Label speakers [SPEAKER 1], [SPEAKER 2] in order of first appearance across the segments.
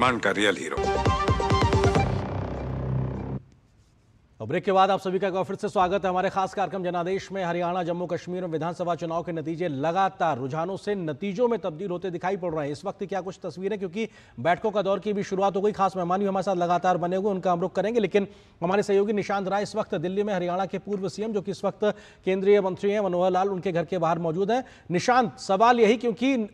[SPEAKER 1] मान का real hero.
[SPEAKER 2] Break के बाद आप सभी का फिर से स्वागत है हमारे खास कार्यक्रम जनादेश में। हरियाणा जम्मू कश्मीर में विधानसभा चुनाव के नतीजे लगातार रुझानों से नतीजों में तब्दील होते दिखाई पड़ रहे हैं। इस वक्त क्या कुछ तस्वीरें, क्योंकि बैठकों का दौर की भी शुरुआत हो गई, खास मेहमान भी हमारे साथ लगातार बने हुए, उनका हम रुख करेंगे। लेकिन हमारे सहयोगी निशांत राय इस वक्त दिल्ली में हरियाणा के पूर्व सीएम, जो कि इस वक्त केंद्रीय मंत्री हैं, मनोहर लाल, उनके घर के बाहर मौजूद हैं। निशांत, सवाल यही, क्योंकि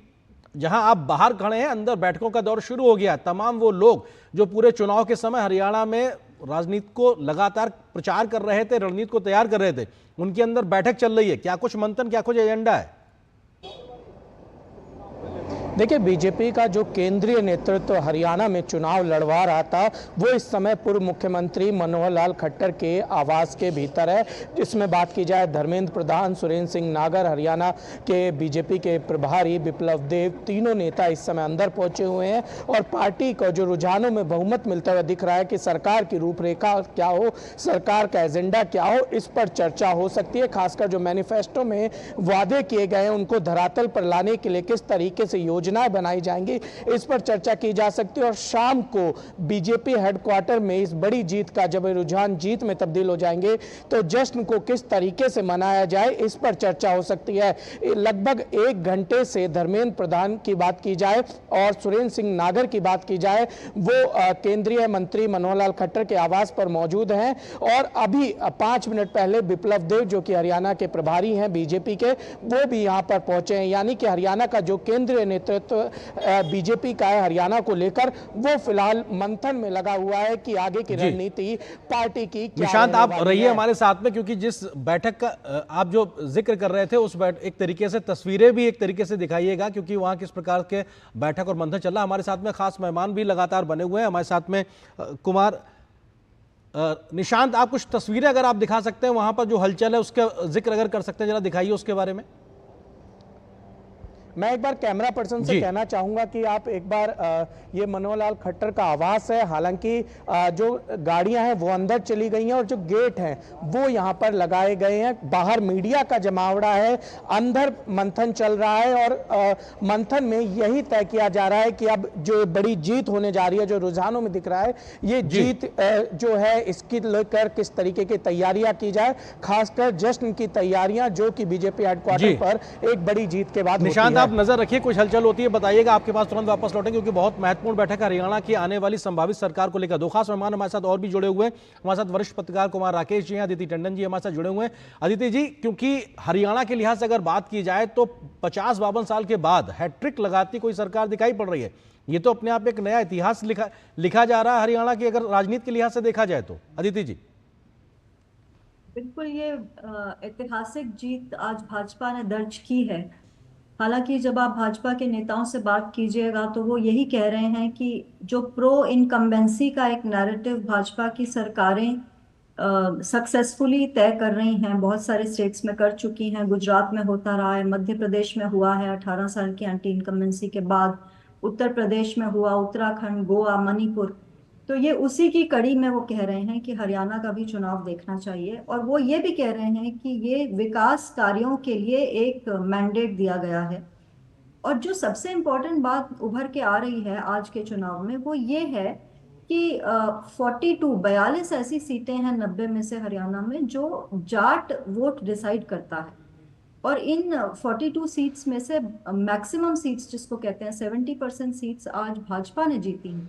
[SPEAKER 2] जहां आप बाहर खड़े हैं अंदर बैठकों का दौर शुरू हो गया, तमाम वो लोग जो पूरे चुनाव के समय हरियाणा में राजनीति को लगातार प्रचार कर रहे थे, रणनीति को तैयार कर रहे थे, उनके अंदर बैठक चल रही है। क्या कुछ मंथन, क्या कुछ एजेंडा है?
[SPEAKER 3] देखिए, बीजेपी का जो केंद्रीय नेतृत्व हरियाणा में चुनाव लड़वा रहा था, वो इस समय पूर्व मुख्यमंत्री मनोहर लाल खट्टर के आवास के भीतर है। जिसमें बात की जाए धर्मेंद्र प्रधान, सुरेंद्र सिंह नागर, हरियाणा के बीजेपी के प्रभारी विप्लव देव, तीनों नेता इस समय अंदर पहुंचे हुए हैं। और पार्टी को जो रुझानों में बहुमत मिलता हुआ दिख रहा है कि सरकार की रूपरेखा क्या हो, सरकार का एजेंडा क्या हो, इस पर चर्चा हो सकती है। खासकर जो मैनिफेस्टो में वादे किए गए हैं उनको धरातल पर लाने के लिए किस तरीके से योजनाएं बनाई जाएंगी, इस पर चर्चा की जा सकती है। और शाम को बीजेपी हेडक्वार्टर में इस बड़ी जीत का जब रुझान जीत में तब्दील हो जाएंगे तो जश्न को किस तरीके से मनाया जाए, इस पर चर्चा हो सकती है। लगभग 1 घंटे से धर्मेंद्र प्रधान की बात की जाए और सुरेंद्र सिंह नागर की बात की जाए, वो केंद्रीय मंत्री मनोहर लाल खट्टर के आवास पर मौजूद हैं। और अभी 5 मिनट पहले विप्लव देव, जो कि हरियाणा के प्रभारी हैं बीजेपी के, वो भी यहां पर पहुंचे हैं। यानी कि हरियाणा का जो केंद्रीय नेतृत्व बीजेपी का है हरियाणा को लेकर, वो फिलहाल मंथन में लगा हुआ है कि आगे की रणनीति पार्टी की क्या।
[SPEAKER 2] निशांत, आप रहिए हमारे साथ में, क्योंकि जिस बैठक का आप जो जिक्र कर रहे थे उस एक तरीके से तस्वीरें भी एक तरीके से दिखाइएगा, क्योंकि वहां किस प्रकार के बैठक और मंथन चल रहा है। हमारे साथ में खास मेहमान भी लगातार बने हुए हैं। हमारे साथ में कुमार निशांत, आप कुछ तस्वीरें अगर आप दिखा सकते हैं वहां पर जो हलचल है उसका जिक्र अगर कर सकते हैं, जरा दिखाइए उसके बारे में।
[SPEAKER 3] मैं एक बार कैमरा पर्सन से कहना चाहूंगा कि आप एक बार ये मनोहर लाल खट्टर का आवास है। हालांकि जो गाड़ियां हैं वो अंदर चली गई हैं और जो गेट हैं वो यहां पर लगाए गए हैं। बाहर मीडिया का जमावड़ा है, अंदर मंथन चल रहा है और मंथन में यही तय किया जा रहा है कि अब जो बड़ी जीत होने जा रही है, जो रुझानों में दिख रहा है, ये जीत जो है इसकी लेकर किस तरीके की तैयारियां की जाए, खासकर जश्न की तैयारियां जो कि बीजेपी हेडक्वार्टर पर एक बड़ी जीत के बाद होती है।
[SPEAKER 2] आप नजर रखिए, कुछ हलचल होती है बताइएगा, आपके पास तुरंत वापस लौटेंगे, क्योंकि बहुत महत्वपूर्ण बैठक हरियाणा की आने वाली संभावित सरकार को लेकर। 2 खास मेहमान हमारे साथ और भी जुड़े हुए हैं। हमारे साथ वरिष्ठ पत्रकार कुमार राकेश जी हैं, अदिति टंडन जी हमारे साथ जुड़े हुए हैं। अदिति जी, क्योंकि हरियाणा के लिहाज से अगर बात की जाए तो 50-52 साल के बाद हैट्रिक लगाती कोई सरकार दिखाई पड़ रही है। ये तो अपने आप में एक नया इतिहास लिखा जा रहा है हरियाणा की, अगर राजनीति के लिहाज से देखा जाए तो। अदिति जी।
[SPEAKER 4] बिल्कुल, ये ऐतिहासिक जीत आज भाजपा ने दर्ज की है। हालांकि जब आप भाजपा के नेताओं से बात कीजिएगा तो वो यही कह रहे हैं कि जो प्रो इनकम्बेंसी का एक नैरेटिव भाजपा की सरकारें सक्सेसफुली तय कर रही हैं, बहुत सारे स्टेट्स में कर चुकी हैं। गुजरात में होता रहा है, मध्य प्रदेश में हुआ है 18 साल की एंटी इनकम्बेंसी के बाद, उत्तर प्रदेश में हुआ, उत्तराखंड, गोवा, मणिपुर। तो ये उसी की कड़ी में वो कह रहे हैं कि हरियाणा का भी चुनाव देखना चाहिए। और वो ये भी कह रहे हैं कि ये विकास कार्यों के लिए एक मैंडेट दिया गया है। और जो सबसे इम्पोर्टेंट बात उभर के आ रही है आज के चुनाव में वो ये है कि 42 ऐसी सीटें हैं 90 में से हरियाणा में जो जाट वोट डिसाइड करता है। और इन 42 सीट्स में से मैक्सिमम सीट्स जिसको कहते हैं 70% सीट्स आज भाजपा ने जीती हैं।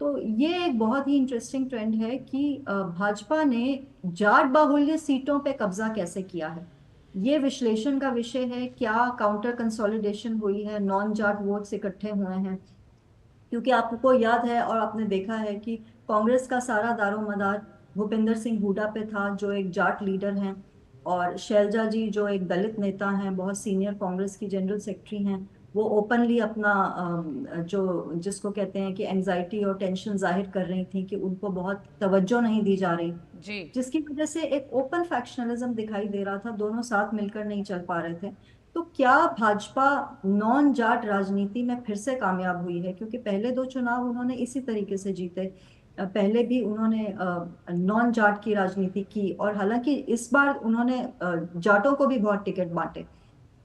[SPEAKER 4] तो ये एक बहुत ही इंटरेस्टिंग ट्रेंड है कि भाजपा ने जाट बाहुल्य सीटों पे कब्जा कैसे किया है। ये विश्लेषण का विषय है। क्या काउंटर कंसोलिडेशन हुई है, नॉन जाट वोट्स इकट्ठे हुए हैं? क्योंकि आपको याद है और आपने देखा है कि कांग्रेस का सारा दारोमदार भूपेंद्र सिंह हुड्डा पे था, जो एक जाट लीडर हैं, और शैलजा जी जो एक दलित नेता हैं, बहुत सीनियर कांग्रेस की जनरल सेक्रेटरी हैं, वो ओपनली अपना जो जिसको कहते हैं कि एंजाइटी और टेंशन जाहिर कर रही थी कि उनको बहुत तवज्जो नहीं दी जा रही जी, जिसकी वजह से एक ओपन फैक्शनलिज्म दिखाई दे रहा था। दोनों साथ मिलकर नहीं चल पा रहे थे। तो क्या भाजपा नॉन जाट राजनीति में फिर से कामयाब हुई है? क्योंकि पहले 2 चुनाव उन्होंने इसी तरीके से जीते। पहले भी उन्होंने नॉन जाट की राजनीति की, और हालांकि इस बार उन्होंने जाटों को भी बहुत टिकट बांटे।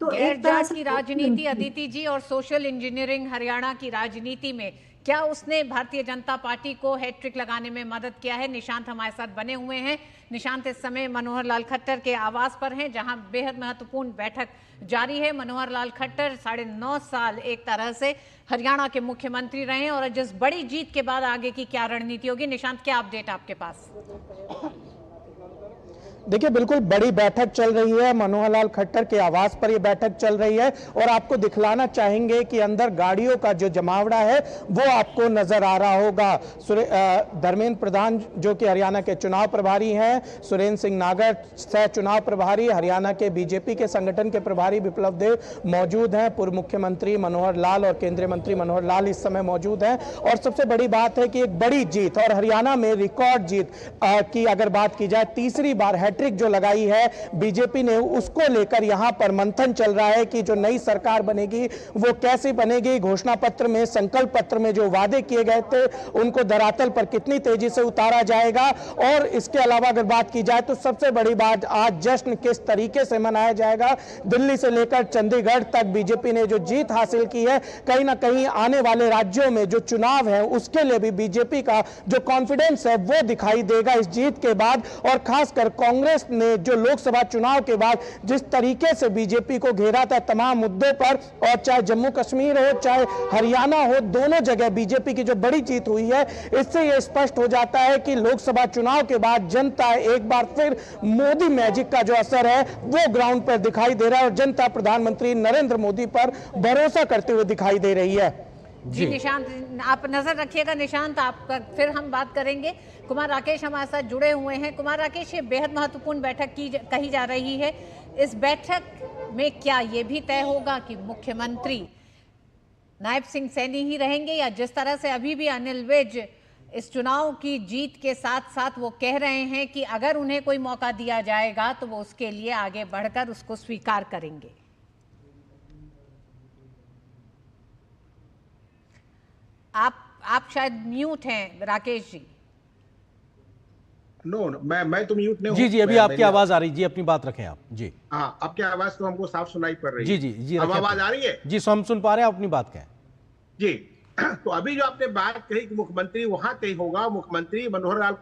[SPEAKER 4] तो
[SPEAKER 5] गैर जाट की राजनीति अदिति जी और सोशल इंजीनियरिंग हरियाणा की राजनीति में
[SPEAKER 1] क्या उसने भारतीय जनता पार्टी को हैट्रिक लगाने में मदद किया है? निशांत हमारे साथ बने हुए हैं। निशांत इस समय मनोहर लाल खट्टर के आवास पर हैं, जहां बेहद महत्वपूर्ण बैठक जारी है। मनोहर लाल खट्टर 9.5 साल एक तरह से हरियाणा के मुख्यमंत्री रहे और जिस बड़ी जीत के बाद आगे की क्या रणनीति होगी? निशांत, क्या अपडेट आपके पास?
[SPEAKER 3] देखिए, बिल्कुल बड़ी बैठक चल रही है। मनोहर लाल खट्टर के आवास पर यह बैठक चल रही है और आपको दिखलाना चाहेंगे कि अंदर गाड़ियों का जो जमावड़ा है वो आपको नजर आ रहा होगा। धर्मेंद्र प्रधान जो कि हरियाणा के चुनाव प्रभारी हैं, सुरेंद्र सिंह नागर सह चुनाव प्रभारी, हरियाणा के बीजेपी के संगठन के प्रभारी विप्लव देव मौजूद हैं, पूर्व मुख्यमंत्री मनोहर लाल और केंद्रीय मंत्री मनोहर लाल इस समय मौजूद हैं। और सबसे बड़ी बात है कि एक बड़ी जीत और हरियाणा में रिकॉर्ड जीत की अगर बात की जाए, तीसरी बार हैट्रिक जो लगाई है बीजेपी ने, उसको लेकर यहां पर मंथन चल रहा है कि जो नई सरकार बनेगी वो कैसे बनेगी। घोषणा पत्र में, संकल्प पत्र में जो वादे किए गए थे उनको धरातल पर कितनी तेजी से उतारा जाएगा। और इसके अलावा अगर बात की जाए तो सबसे बड़ी बात, आज जश्न किस तरीके से मनाया जाएगा। दिल्ली से लेकर चंडीगढ़ तक बीजेपी ने जो जीत हासिल की है, कहीं ना कहीं आने वाले राज्यों में जो चुनाव है उसके लिए भी बीजेपी का जो कॉन्फिडेंस है वो दिखाई देगा इस जीत के बाद। और खासकर कांग्रेस ने जो लोकसभा चुनाव के बाद जिस तरीके से बीजेपी को घेरा था तमाम मुद्दों पर, और चाहे जम्मू कश्मीर हो चाहे हरियाणा हो, दोनों जगह बीजेपी की जो बड़ी जीत हुई है, इससे यह स्पष्ट हो जाता है कि लोकसभा चुनाव के बाद जनता एक बार फिर मोदी मैजिक का जो असर है वो ग्राउंड पर दिखाई दे रहा है और जनता प्रधानमंत्री नरेंद्र मोदी पर भरोसा करते हुए दिखाई दे रही है।
[SPEAKER 1] जी निशांत, आप नजर रखिएगा। निशांत, आपका फिर हम बात करेंगे। कुमार राकेश हमारे साथ जुड़े हुए हैं। कुमार राकेश, ये बेहद महत्वपूर्ण बैठक कही जा रही है। इस बैठक में क्या ये भी तय होगा कि मुख्यमंत्री नायब सिंह सैनी ही रहेंगे, या जिस तरह से अभी भी अनिल विज इस चुनाव की जीत के साथ साथ वो कह रहे हैं कि अगर उन्हें कोई मौका दिया जाएगा तो वो उसके लिए आगे बढ़कर उसको स्वीकार करेंगे? आप शायद म्यूट हैं राकेश जी।
[SPEAKER 5] नो मैं तो म्यूट नहीं हूं।
[SPEAKER 2] जी अभी आपकी आवाज आ रही, जी अपनी बात रखें आप। जी
[SPEAKER 5] हाँ, आपकी आवाज तो हमको साफ सुनाई पड़ रही है।
[SPEAKER 2] जी
[SPEAKER 5] अब आवाज आ रही है?
[SPEAKER 2] जी हम सुन पा रहे हैं, अपनी बात कहें।
[SPEAKER 5] जी तो अभी जो आपने बात कही कि मुख्यमंत्री वहां तय होगा, मुख्यमंत्री मनोहर लाल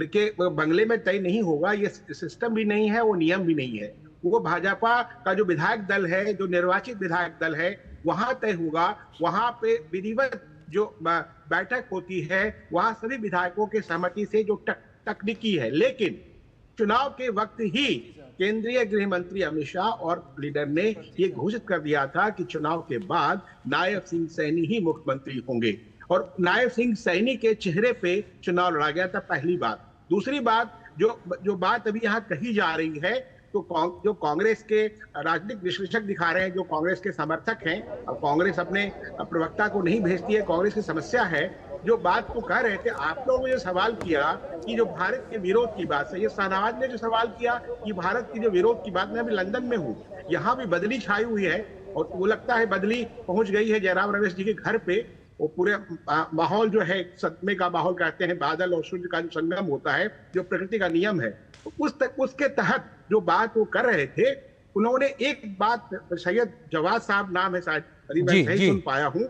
[SPEAKER 5] के बंगले में तय नहीं होगा, ये सिस्टम भी नहीं है, वो नियम भी नहीं है। वो भाजपा का जो विधायक दल है, जो निर्वाचित विधायक दल है, वहां तय होगा। वहां पे विधिवत जो बैठक होती है वहां सभी विधायकों के सहमति से जो तकनीकी है। लेकिन चुनाव के वक्त ही केंद्रीय गृह मंत्री अमित शाह और लीडर ने ये घोषित कर दिया था कि चुनाव के बाद नायब सिंह सैनी ही मुख्यमंत्री होंगे, और नायब सिंह सैनी के चेहरे पे चुनाव लड़ा गया था, पहली बात। दूसरी बात, जो बात अभी यहाँ कही जा रही है, तो जो कांग्रेस के राजनीतिक विश्लेषक दिखा रहे हैं, जो कांग्रेस के समर्थक हैं, अब कांग्रेस अपने प्रवक्ता को नहीं भेजती है, कांग्रेस की समस्या है। जो बात को कह रहे थे, आप लोगों ने जो सवाल किया कि जो भारत के विरोध की बात है, ये शाहनवाज ने जो सवाल किया कि भारत की जो विरोध की बात, मैं अभी लंदन में हूँ, यहाँ भी बदली छाई हुई है और वो लगता है बदली पहुंच गई है जयराम रमेश जी के घर पे। वो पूरे माहौल जो है सदमे का माहौल कहते हैं, बादल और सूर्य का जो संगम होता है, जो प्रकृति का नियम है, उसके तहत जो बात वो कर रहे थे, उन्होंने एक बात, सैयद जवाद साहब नाम है शायद, मैं सही सुन पाया हूं,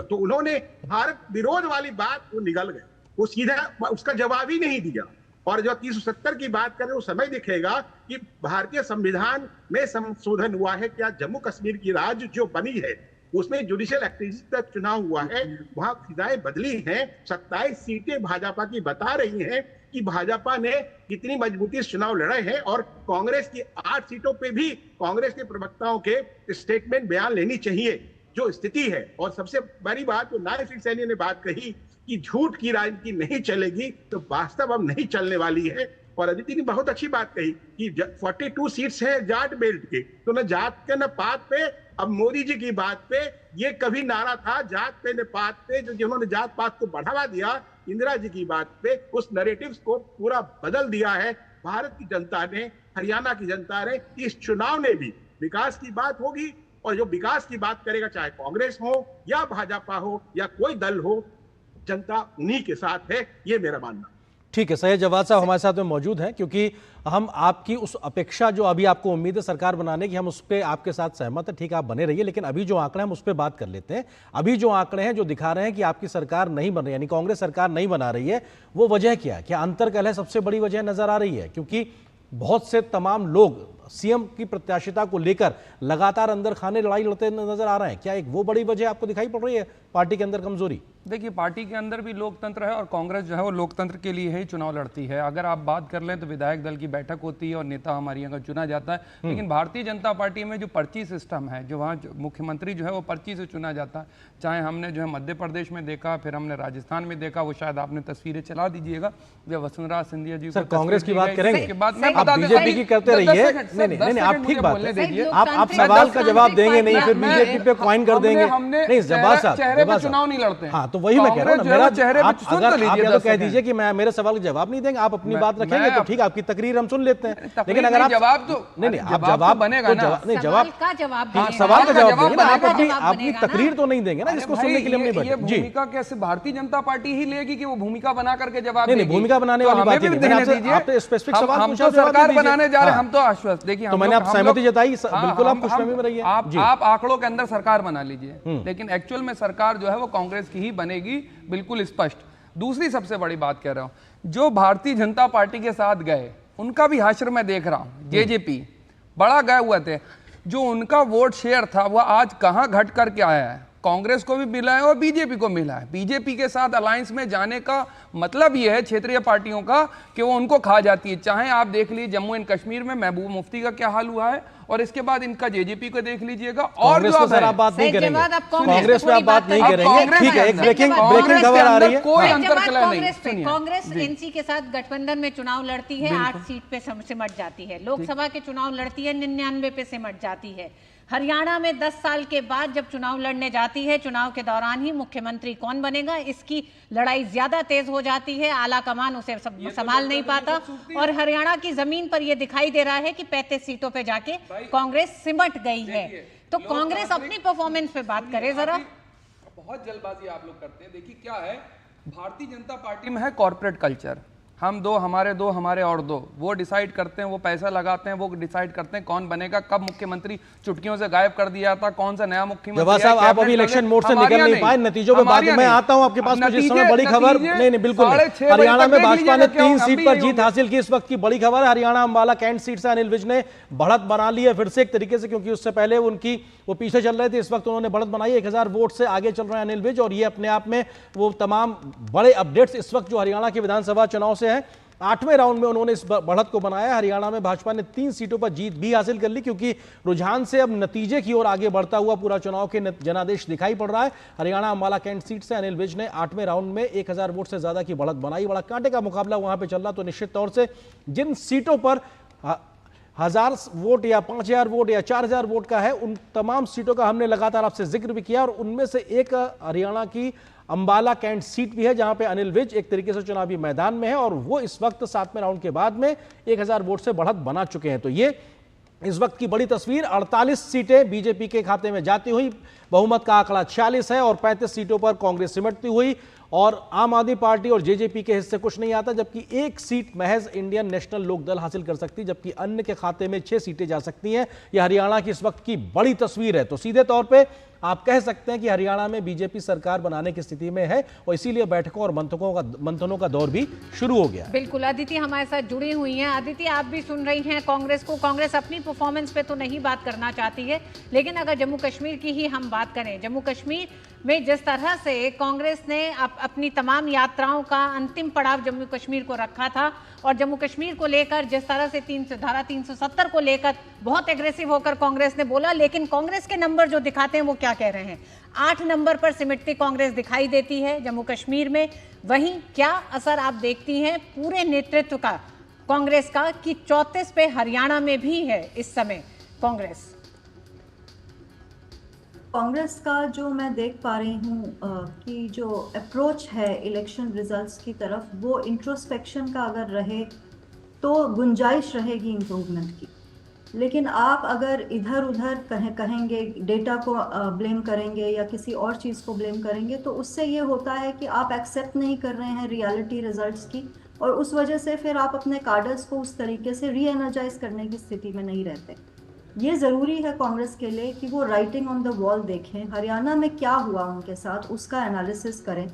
[SPEAKER 5] तो उन्होंने भारत विरोध वाली बात वो निगल गए, वो सीधा उसका जवाब ही नहीं दिया। और जो 370 की बात करें, वो समय दिखेगा कि भारतीय संविधान में संशोधन हुआ है क्या, जम्मू कश्मीर की राज्य जो बनी है उसमें जुडिशियल एक्टिविटी का चुनाव हुआ है, वहां फिजाएं बदली हैं। 27 सीटें भाजपा की बता रही हैं कि भाजपा ने कितनी मजबूती से चुनाव लड़े हैं, और कांग्रेस की 8 सीटों पे भी कांग्रेस के प्रवक्ताओं के स्टेटमेंट बयान लेनी चाहिए जो स्थिति है। और सबसे बड़ी बात, तो नायब सिंह सैनी ने बात कही कि झूठ की राजनीति नहीं चलेगी, तो वास्तव अब नहीं चलने वाली है। और अदिति ने बहुत अच्छी बात कही कि 42 सीट्स हैं जाट बेल्ट के, तो न जात के न पात पे। अब मोदी जी की बात पे ये कभी नारा था जात पे न पात पे, जो जिन्होंने जात पात को बढ़ावा दिया, इंदिरा जी की बात पे उस नैरेटिव्स को पूरा बदल दिया है भारत की जनता ने, हरियाणा की जनता ने। इस चुनाव ने भी विकास की बात होगी, और जो विकास की बात करेगा, चाहे कांग्रेस हो या भाजपा हो या कोई दल हो, जनता उन्हीं के साथ है, ये मेरा मानना।
[SPEAKER 2] ठीक है, सैयद जवाद साहब हमारे साथ में मौजूद हैं, क्योंकि हम आपकी उस अपेक्षा जो अभी आपको उम्मीद है सरकार बनाने की, हम उस पर आपके साथ सहमत है। ठीक है, आप बने रहिए, लेकिन अभी जो आंकड़े हम उस पर बात कर लेते हैं। अभी जो आंकड़े हैं जो दिखा रहे हैं कि आपकी सरकार नहीं बन रही, यानी कांग्रेस सरकार नहीं बना रही है, वो वजह क्या है? क्या अंतर्कलह सबसे बड़ी वजह नजर आ रही है? क्योंकि बहुत से तमाम लोग सीएम की प्रत्याशिता को लेकर लगातार अंदर खाने लड़ाई लड़ते नजर आ रहे हैं। क्या एक वो बड़ी वजह आपको दिखाई पड़ रही है पार्टी के अंदर कमजोरी?
[SPEAKER 6] देखिए, पार्टी के अंदर भी लोकतंत्र है और कांग्रेस जो है वो लोकतंत्र के लिए ही चुनाव लड़ती है। अगर आप बात कर लें तो विधायक दल की बैठक होती है और नेता हमारे यहाँ का चुना जाता है, लेकिन भारतीय जनता पार्टी में जो पर्ची सिस्टम है, जो वहाँ मुख्यमंत्री जो है वो पर्ची से चुना जाता है। चाहे हमने जो है मध्य प्रदेश में देखा, फिर हमने राजस्थान में देखा, वो शायद आपने तस्वीरें चला दीजिएगा जब वसुंधरा सिंधिया जी
[SPEAKER 2] को कांग्रेस की बात करेंगे,
[SPEAKER 6] आप
[SPEAKER 2] बीजेपी की करते रहिए। नहीं, आप ठीक बात है, आप सवाल का जवाब देंगे नहीं, फिर बीजेपी पे क्वाइन कर देंगे। नहीं, जवाब साहब
[SPEAKER 6] चुनाव नहीं लड़ते।
[SPEAKER 2] हाँ, तो वही मैं कह रहा हूँ, मेरा चेहरे आप या तो कह दीजिए कि मैं मेरे सवाल का जवाब नहीं देंगे, आप अपनी बात रखेंगे तो ठीक है, आपकी तकरीर हम सुन लेते हैं। लेकिन अगर आप
[SPEAKER 6] जवाब तो
[SPEAKER 2] नहीं, आप जवाब
[SPEAKER 6] बनेगा ना,
[SPEAKER 2] नहीं जवाब
[SPEAKER 1] का जवाब
[SPEAKER 2] सवाल का जवाब देंगे ना, आप अपनी तकरीर तो नहीं देंगे ना, जिसको सुनने के लिए हम नहीं बैठे। जी,
[SPEAKER 6] भूमिका कैसे भारतीय जनता पार्टी ही लेगी कि वो भूमिका बना करके जवाब
[SPEAKER 2] नहीं, भूमिका बनाने वाली बात नहीं, आपने स्पेसिफिक सवाल
[SPEAKER 6] हम तो सरकार बनाने जा रहे हैं, हम तो आश्वस्त। देखिए,
[SPEAKER 2] तो मैंने आप सहमति जताई, बिल्कुल आप खुशफहमी में रहिए।
[SPEAKER 6] आप आंकड़ों के अंदर सरकार बना लीजिए, लेकिन एक्चुअल में सरकार जो है वो कांग्रेस की ही बनेगी, बिल्कुल स्पष्ट। दूसरी सबसे बड़ी बात कह रहा हूं, जो भारतीय जनता पार्टी के साथ गए उनका भी हाशर मैं देख रहा हूं। जेजेपी बड़ा गए हुए थे, जो उनका वोट शेयर था वह आज कहां घट करके आया है। कांग्रेस को भी मिला है और बीजेपी को मिला है। बीजेपी के साथ अलायंस में जाने का मतलब यह है क्षेत्रीय पार्टियों का कि वो उनको खा जाती है। चाहे आप देख लीजिए जम्मू एंड कश्मीर में महबूब मुफ्ती का क्या हाल हुआ है, और इसके बाद इनका जेजेपी को देख लीजिएगा। और जो
[SPEAKER 2] आप बात नहीं करेंगे, कांग्रेस पे आप बात नहीं करेंगे, ठीक है। एक ब्रेकिंग खबर आ रही है,
[SPEAKER 6] कोई अंतर्कलह नहीं।
[SPEAKER 1] कांग्रेस एनसी के साथ गठबंधन में चुनाव लड़ती है, 8 सीट पे सिमट जाती है। लोकसभा के चुनाव लड़ती है, 99 पे सिमट जाती है। हरियाणा में 10 साल के बाद जब चुनाव लड़ने जाती है, चुनाव के दौरान ही मुख्यमंत्री कौन बनेगा इसकी लड़ाई ज्यादा तेज हो जाती है। आला कमान उसे संभाल नहीं पाता, और हरियाणा की जमीन पर यह दिखाई दे रहा है कि 35 सीटों पे जाके कांग्रेस सिमट गई है। तो कांग्रेस अपनी परफॉर्मेंस पे बात करे जरा।
[SPEAKER 6] बहुत जल्दबाजी आप लोग करते हैं। देखिए क्या है, भारतीय जनता पार्टी में है कॉर्पोरेट कल्चर। हम दो हमारे और दो, वो डिसाइड करते हैं, वो पैसा लगाते हैं, वो डिसाइड करते हैं कौन बनेगा। कब मुख्यमंत्री चुटकियों से गायब कर दिया था, कौन सा नया मुख्यमंत्री।
[SPEAKER 2] साहब, आप अभी इलेक्शन मोड से निकल नहीं पाए, नतीजों पे बाद में आता हूं आपके पास कुछ इस समय बड़ी खबर। नहीं, बिल्कुल नहीं। हरियाणा में भाजपा ने 3 सीट पर जीत हासिल की। इस वक्त की बड़ी खबर है, हरियाणा अंबाला कैंट सीट से अनिल विज ने बढ़त बना ली है फिर से एक तरीके से, क्योंकि उससे पहले उनकी वो पीछे चल रहे थे। इस वक्त उन्होंने बढ़त बनाई, 1000 वोट से आगे चल रहे हैं अनिल विज। और ये अपने आप में वो तमाम बड़े अपडेट्स इस वक्त जो हरियाणा के विधानसभा चुनाव से हैं। 8वें राउंड में उन्होंने इस बढ़त को बनाया। हरियाणा में भाजपा ने 3 सीटों पर जीत भी हासिल कर ली, क्योंकि रुझान से अब नतीजे की ओर आगे बढ़ता हुआ पूरा चुनाव के जनादेश दिखाई पड़ रहा है। हरियाणा अंबाला कैंट सीट से अनिल विज ने 8वें राउंड में 1000 वोट से ज्यादा की बढ़त बनाई। बड़ा कांटे का मुकाबला वहां पर चल रहा। तो निश्चित तौर से जिन सीटों पर 1000 वोट या 5000 वोट या 4000 वोट का है, उन तमाम सीटों का हमने लगातार आपसे जिक्र भी किया, और उनमें से एक हरियाणा की अंबाला कैंट सीट भी है, जहां पे अनिल विज एक तरीके से चुनावी मैदान में है, और वो इस वक्त 7वें राउंड के बाद में 1000 वोट से बढ़त बना चुके हैं। तो ये इस वक्त की बड़ी तस्वीर। 48 सीटें बीजेपी के खाते में जाती हुई, बहुमत का आंकड़ा 46 है, और 35 सीटों पर कांग्रेस सिमटती हुई, और आम आदमी पार्टी और जेजेपी के हिस्से कुछ नहीं आता, जबकि 1 सीट महज इंडियन नेशनल लोकदल हासिल कर सकती, जबकि अन्य के खाते में 6 सीटें जा सकती हैं। यह हरियाणा की इस वक्त की बड़ी तस्वीर है। तो सीधे तौर पे आप कह सकते हैं कि हरियाणा में बीजेपी सरकार बनाने की स्थिति में है, और इसीलिए बैठकों और मंथनों का दौर भी शुरू हो गया।
[SPEAKER 1] बिल्कुल, अदिति हमारे साथ जुड़ी हुई हैं। अदिति, आप भी सुन रही हैं कांग्रेस को। कांग्रेस अपनी परफॉर्मेंस पे तो नहीं बात करना चाहती है, लेकिन अगर जम्मू कश्मीर की ही हम बात करें, जम्मू कश्मीर में जिस तरह से कांग्रेस ने अपनी तमाम यात्राओं का अंतिम पड़ाव जम्मू कश्मीर को रखा था, और जम्मू कश्मीर को लेकर जिस तरह से धारा 370 को लेकर बहुत एग्रेसिव होकर कांग्रेस ने बोला, लेकिन कांग्रेस के नंबर जो दिखाते हैं वो क्या कह रहे हैं? 8 नंबर पर सिमटती कांग्रेस दिखाई देती है जम्मू कश्मीर में। वहीं क्या असर आप देखती हैं पूरे नेतृत्व का कांग्रेस का कि 34 पे हरियाणा में भी है इस समय कांग्रेस?
[SPEAKER 4] कांग्रेस का जो मैं देख पा रही हूँ कि जो अप्रोच है इलेक्शन रिजल्ट्स की तरफ, वो इंट्रोस्पेक्शन का अगर रहे तो गुंजाइश रहेगी इम्प्रूवमेंट की। लेकिन आप अगर इधर उधर कहेंगे, डेटा को ब्लेम करेंगे या किसी और चीज़ को ब्लेम करेंगे, तो उससे ये होता है कि आप एक्सेप्ट नहीं कर रहे हैं रियलिटी रिजल्ट्स की, और उस वजह से फिर आप अपने कार्डर्स को उस तरीके से री एनर्जाइज करने की स्थिति में नहीं रहते। ये ज़रूरी है कांग्रेस के लिए कि वो राइटिंग ऑन द वॉल देखें, हरियाणा में क्या हुआ उनके साथ उसका एनालिसिस करें।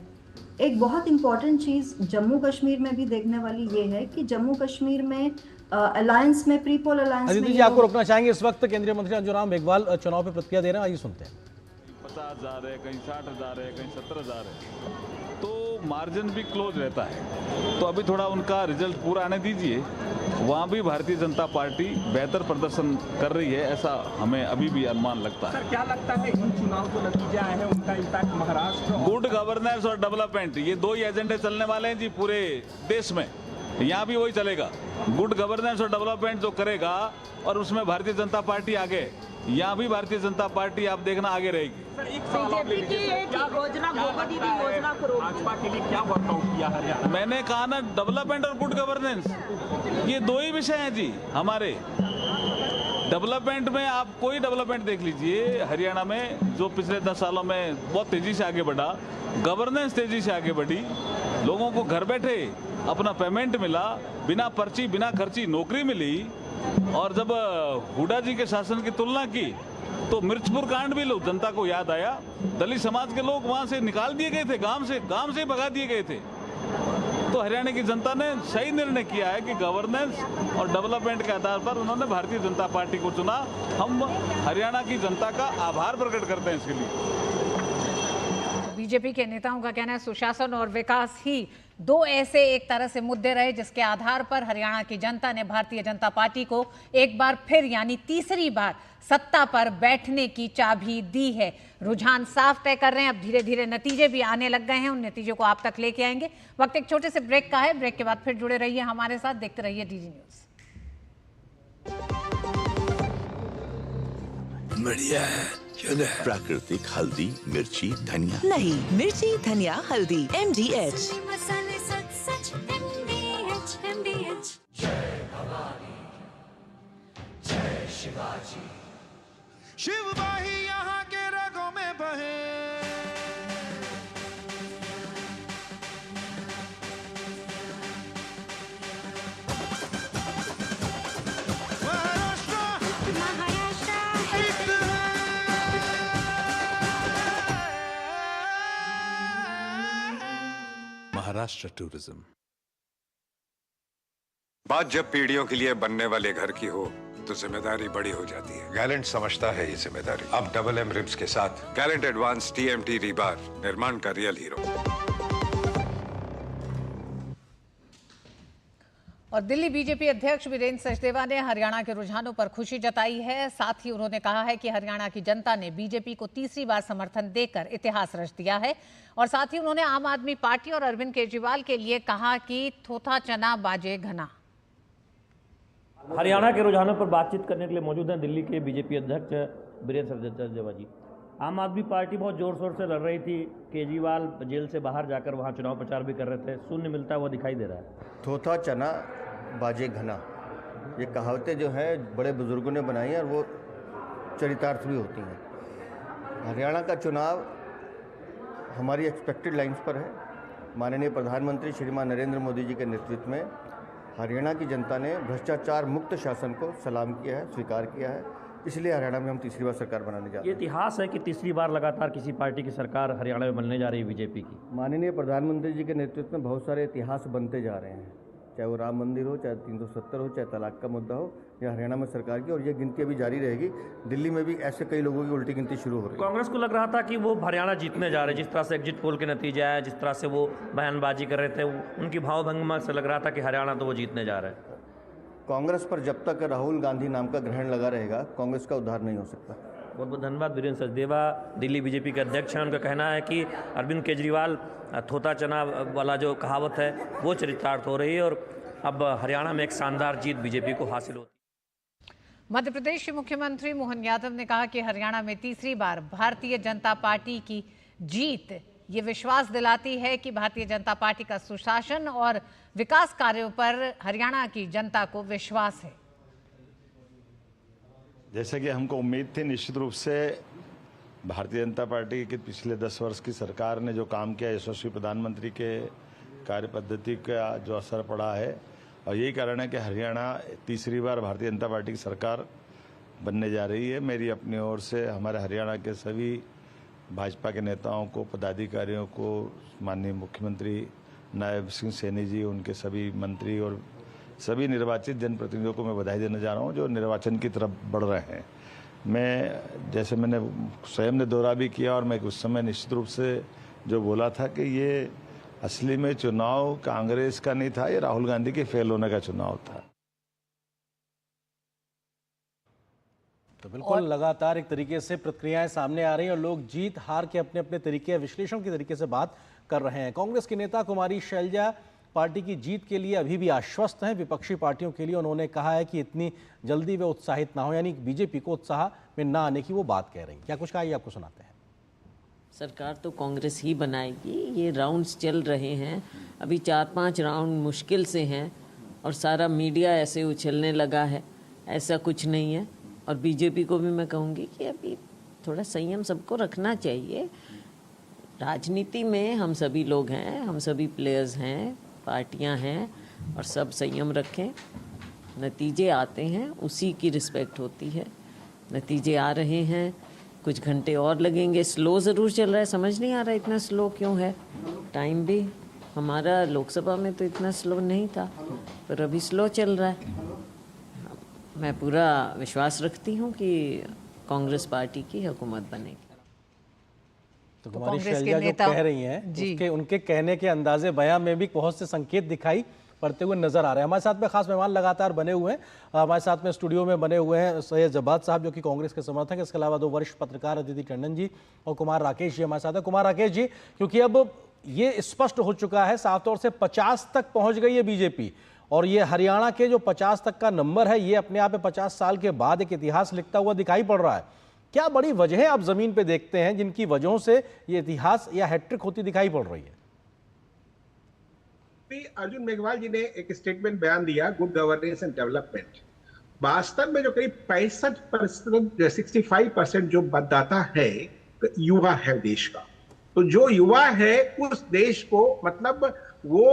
[SPEAKER 4] एक बहुत इंपॉर्टेंट चीज़ जम्मू कश्मीर में भी देखने वाली ये है कि जम्मू कश्मीर में अलायंस में, प्री पोल अलायंस
[SPEAKER 2] अदिति
[SPEAKER 4] में,
[SPEAKER 2] जी आपको रोकना चाहेंगे, इस वक्त केंद्रीय मंत्री अंजुराम मेघवाल चुनाव पे प्रतिक्रिया दे रहे हैं, आइए सुनते हैं।
[SPEAKER 7] 50,000 है, कहीं 60,000 है, कहीं 70,000 है, तो मार्जिन भी क्लोज रहता है। तो अभी थोड़ा उनका रिजल्ट पूरा आने दीजिए, वहाँ भी भारतीय जनता पार्टी बेहतर प्रदर्शन कर रही है, ऐसा हमें अभी भी अनुमान लगता है।
[SPEAKER 8] सर क्या लगता है इन चुनाव जो नतीजे आए हैं उनका इम्पैक्ट महाराष्ट्र
[SPEAKER 7] गुड गवर्नेंस और डेवलपमेंट, ये दो ही एजेंडे चलने वाले हैं जी पूरे देश में, यहाँ भी वही चलेगा। गुड गवर्नेंस और डेवलपमेंट जो करेगा और उसमें भारतीय जनता पार्टी आगे, यहाँ भी भारतीय जनता पार्टी आप देखना आगे रहेगी।
[SPEAKER 8] बीजेपी की एक योजना भाजपा के लिए क्या वर्कआउट किया हरियाणा?
[SPEAKER 7] मैंने कहा ना, डेवलपमेंट और गुड गवर्नेंस ये दो ही विषय हैं जी हमारे। डेवलपमेंट में आप कोई डेवलपमेंट देख लीजिए हरियाणा में जो पिछले 10 सालों में बहुत तेजी से आगे बढ़ा, गवर्नेंस तेजी से आगे बढ़ी, लोगों को घर बैठे अपना पेमेंट मिला, बिना पर्ची बिना खर्ची नौकरी मिली। और जब हुड्डा जी के शासन की तुलना की तो मिर्चपुर कांड भी लोग जनता को याद आया, दलित समाज के लोग वहां से निकाल दिए गए थे, गांव से भगा दिए गए थे। तो हरियाणा की जनता ने सही निर्णय किया है कि गवर्नेंस और डेवलपमेंट के आधार पर उन्होंने भारतीय जनता पार्टी को चुना। हम हरियाणा की जनता का आभार प्रकट करते हैं इसके लिए।
[SPEAKER 1] बीजेपी के नेताओं का कहना है सुशासन और विकास ही दो ऐसे एक तरह से मुद्दे रहे जिसके आधार पर हरियाणा की जनता ने भारतीय जनता पार्टी को एक बार फिर यानी तीसरी बार सत्ता पर बैठने की चाबी दी है। रुझान साफ तय कर रहे हैं, अब धीरे धीरे नतीजे भी आने लग गए हैं, उन नतीजों को आप तक लेके आएंगे। वक्त एक छोटे से ब्रेक का है, ब्रेक के बाद फिर जुड़े रहिए हमारे साथ, देखते रहिए डीडी न्यूज।
[SPEAKER 9] बढ़िया है, प्राकृतिक हल्दी, मिर्ची, धनिया
[SPEAKER 10] नहीं, मिर्ची, धनिया, हल्दी, MDH।
[SPEAKER 11] मसाले सच सच MDH। जय भवानी, जय शिवाजी, शिव बाही यहाँ के रगों में बहे।
[SPEAKER 9] महाराष्ट्र टूरिज्म।
[SPEAKER 12] बात जब पीढ़ियों के लिए बनने वाले घर की हो तो जिम्मेदारी बड़ी हो जाती है। गैलेंट समझता है ये जिम्मेदारी। अब डबल एम रिब्स के साथ गैलेंट एडवांस TMT रीबार, निर्माण का रियल हीरो।
[SPEAKER 1] और दिल्ली बीजेपी अध्यक्ष वीरेंद्र सचदेवा ने हरियाणा के रुझानों पर खुशी जताई है। साथ ही उन्होंने कहा है कि हरियाणा की जनता ने बीजेपी को तीसरी बार समर्थन देकर इतिहास रच दिया है। और साथ ही उन्होंने आम आदमी पार्टी और अरविंद केजरीवाल के लिए कहा कि थोथा चना बाजे घना।
[SPEAKER 13] हरियाणा के रुझानों पर बातचीत करने के लिए मौजूद हैं दिल्ली के बीजेपी अध्यक्ष वीरेंद्र सचदेवा जी। आम आदमी पार्टी बहुत जोर शोर से लड़ रही थी, केजरीवाल जेल से बाहर जाकर वहां चुनाव प्रचार भी कर रहे थे, शून्य मिलता हुआ दिखाई दे रहा है।
[SPEAKER 14] थोथा चना बाजे घना, ये कहावतें जो हैं बड़े बुजुर्गों ने बनाई हैं और वो चरितार्थ भी होती हैं। हरियाणा का चुनाव हमारी एक्सपेक्टेड लाइंस पर है। माननीय प्रधानमंत्री श्रीमान नरेंद्र मोदी जी के नेतृत्व में हरियाणा की जनता ने भ्रष्टाचार मुक्त शासन को सलाम किया है, स्वीकार किया है। इसलिए हरियाणा में हम तीसरी बार सरकार बनाने जा रहे हैं।
[SPEAKER 13] ये इतिहास है कि तीसरी बार लगातार किसी पार्टी की सरकार हरियाणा में बनने जा रही है बीजेपी की।
[SPEAKER 14] माननीय प्रधानमंत्री जी के नेतृत्व में बहुत सारे इतिहास बनते जा रहे हैं, चाहे वो राम मंदिर हो, चाहे 370 हो, चाहे तलाक का मुद्दा हो, या हरियाणा में सरकार की, और ये गिनती अभी जारी रहेगी। दिल्ली में भी ऐसे कई लोगों की उल्टी गिनती शुरू हो रही है।
[SPEAKER 13] कांग्रेस को लग रहा था कि वो हरियाणा जीतने जा रहे, जिस तरह से एग्जिट पोल के नतीजे आए, जिस तरह से वो बयानबाजी कर रहे थे, उनकी भावभंगिमा से लग रहा था कि हरियाणा तो वो जीतने जा रहे हैं।
[SPEAKER 14] कांग्रेस पर जब तक राहुल गांधी नाम का ग्रहण लगा रहेगा, कांग्रेस का उद्धार नहीं हो सकता।
[SPEAKER 13] बहुत बहुत धन्यवाद। वीरेंद्र सचदेवा दिल्ली बीजेपी के अध्यक्ष हैं। उनका कहना है कि अरविंद केजरीवाल थोथा चना वाला जो कहावत है वो चरितार्थ हो रही है और अब हरियाणा में एक शानदार जीत बीजेपी को हासिल होती।
[SPEAKER 1] मध्य प्रदेश के मुख्यमंत्री मोहन यादव ने कहा कि हरियाणा में तीसरी बार भारतीय जनता पार्टी की जीत ये विश्वास दिलाती है कि भारतीय जनता पार्टी का सुशासन और विकास कार्यों पर हरियाणा की जनता को विश्वास है।
[SPEAKER 15] जैसे कि हमको उम्मीद थी, निश्चित रूप से भारतीय जनता पार्टी की पिछले 10 वर्ष की सरकार ने जो काम किया, यशस्वी प्रधानमंत्री के कार्य पद्धति का जो असर पड़ा है, और यही कारण है कि हरियाणा तीसरी बार भारतीय जनता पार्टी की सरकार बनने जा रही है। मेरी अपनी ओर से हमारे हरियाणा के सभी भाजपा के नेताओं को, पदाधिकारियों को, माननीय मुख्यमंत्री नायब सिंह सैनी जी, उनके सभी मंत्री और सभी निर्वाचित जनप्रतिनिधियों को मैं बधाई देने जा रहा हूं जो निर्वाचन की तरफ बढ़ रहे हैं। मैं, जैसे मैंने स्वयं ने दौरा भी किया और मैं उस समय निश्चित रूप से जो बोला था कि ये असली में चुनाव कांग्रेस का नहीं था, ये राहुल गांधी के फेल होने का चुनाव था।
[SPEAKER 2] तो बिल्कुल लगातार एक तरीके से प्रतिक्रियाएं सामने आ रही हैं और लोग जीत हार के अपने अपने तरीके, विश्लेषण के तरीके से बात कर रहे हैं। कांग्रेस की नेता कुमारी शैलजा पार्टी की जीत के लिए अभी भी आश्वस्त हैं। विपक्षी पार्टियों के लिए उन्होंने कहा है कि इतनी जल्दी वे उत्साहित ना हो, यानी बीजेपी को उत्साह में ना आने की वो बात कह रही। क्या कुछ कहा, ये आपको सुनाते हैं।
[SPEAKER 16] सरकार तो कांग्रेस ही बनाएगी। ये राउंड्स चल रहे हैं, अभी 4-5 राउंड मुश्किल से हैं और सारा मीडिया ऐसे उछलने लगा है, ऐसा कुछ नहीं है। और बीजेपी को भी मैं कहूँगी कि अभी थोड़ा संयम सबको रखना चाहिए। राजनीति में हम सभी लोग हैं, हम सभी प्लेयर्स हैं, पार्टियां हैं, और सब संयम रखें। नतीजे आते हैं, उसी की रिस्पेक्ट होती है। नतीजे आ रहे हैं, कुछ घंटे और लगेंगे। स्लो ज़रूर चल रहा है, समझ नहीं आ रहा इतना स्लो क्यों है। टाइम भी हमारा लोकसभा में तो इतना स्लो नहीं था, पर अभी स्लो चल रहा है। मैं पूरा विश्वास रखती हूँ कि कांग्रेस पार्टी की हुकूमत बनेगी।
[SPEAKER 2] तो कुमारी शैलजा जो कह रही हैं, उनके कहने के अंदाजे बयां में भी बहुत से संकेत दिखाई पड़ते हुए नजर आ रहे हैं। हमारे साथ में खास मेहमान लगातार बने हुए हैं। हमारे साथ में स्टूडियो में बने हुए हैं सैयद जब्बार साहब जो कि कांग्रेस के समर्थक हैं, इसके अलावा 2 वरिष्ठ पत्रकार अदिति टंडन जी और कुमार राकेश जी हमारे साथ हैं। कुमार राकेश जी, क्योंकि अब ये स्पष्ट हो चुका है साफ तौर से 50 तक पहुंच गई है बीजेपी, और ये हरियाणा के जो 50 तक का नंबर है, ये अपने आप में 50 साल के बाद एक इतिहास लिखता हुआ दिखाई पड़ रहा है। क्या बड़ी वजहें आप जमीन पे देखते हैं जिनकी वजहों से ये इतिहास या हैट्रिक होती दिखाई पड़ रही है?
[SPEAKER 5] अर्जुन मेघवाल जी ने एक स्टेटमेंट बयान दिया, गुड गवर्नेंस एंड डेवलपमेंट। वास्तव में जो करीब 65%, 65% जो मतदाता है युवा है देश का। तो जो युवा है उस देश को, मतलब वो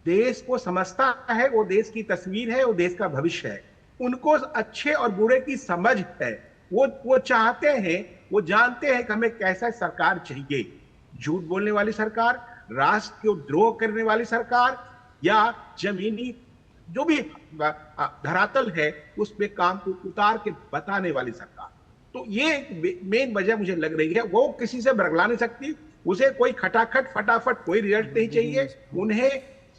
[SPEAKER 5] देश को समझता है, वो देश की तस्वीर है, वो देश का भविष्य है। उनको अच्छे और बुरे की समझ है। वो चाहते हैं, वो जानते हैं कि हमें कैसा सरकार चाहिए। झूठ बोलने वाली सरकार, राष्ट्र को द्रोह करने वाली सरकार, या जमीनी जो भी धरातल है उस पे काम को उतार के बताने वाली सरकार। तो ये मेन वजह मुझे लग रही है। वो किसी से बरगला नहीं सकती, उसे कोई खटाखट फटाफट कोई रिजल्ट नहीं चाहिए। उन्हें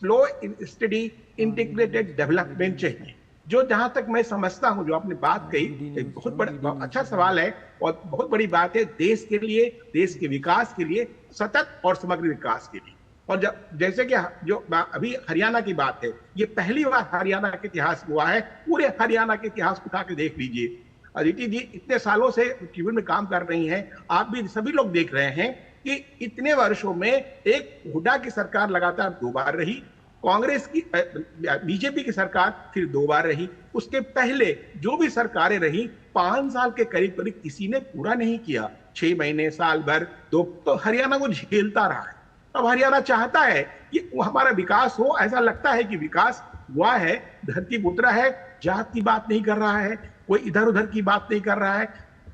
[SPEAKER 5] स्लो स्टडी इंटीग्रेटेड डेवलपमेंट चाहिए। जो जहां तक मैं समझता हूं, जो आपने बात कही, बहुत बड़ा अच्छा सवाल है और बहुत बड़ी बात है देश के लिए, देश के विकास के लिए, सतत और समग्र विकास के लिए। और जैसे कि जो अभी हरियाणा की बात है, ये पहली बार हरियाणा के इतिहास हुआ है। पूरे हरियाणा के इतिहास को उठा के देख लीजिए। अदिति जी इतने सालों से ट्रिब्यून में काम कर रही हैं, आप भी सभी लोग देख रहे हैं कि इतने वर्षों में एक हुड्डा की सरकार लगातार 2 बार रही, कांग्रेस की बीजेपी की सरकार फिर 2 बार रही। उसके पहले जो भी सरकारें रही 5 साल के करीब करीब किसी ने पूरा नहीं किया। 6 महीने, साल भर, तो हरियाणा को झेलता रहा है। अब हरियाणा चाहता है कि हमारा विकास हो। ऐसा लगता है कि विकास हुआ है, धरती पुत्रा है, जात की बात नहीं कर रहा है, कोई इधर उधर की बात नहीं कर रहा है।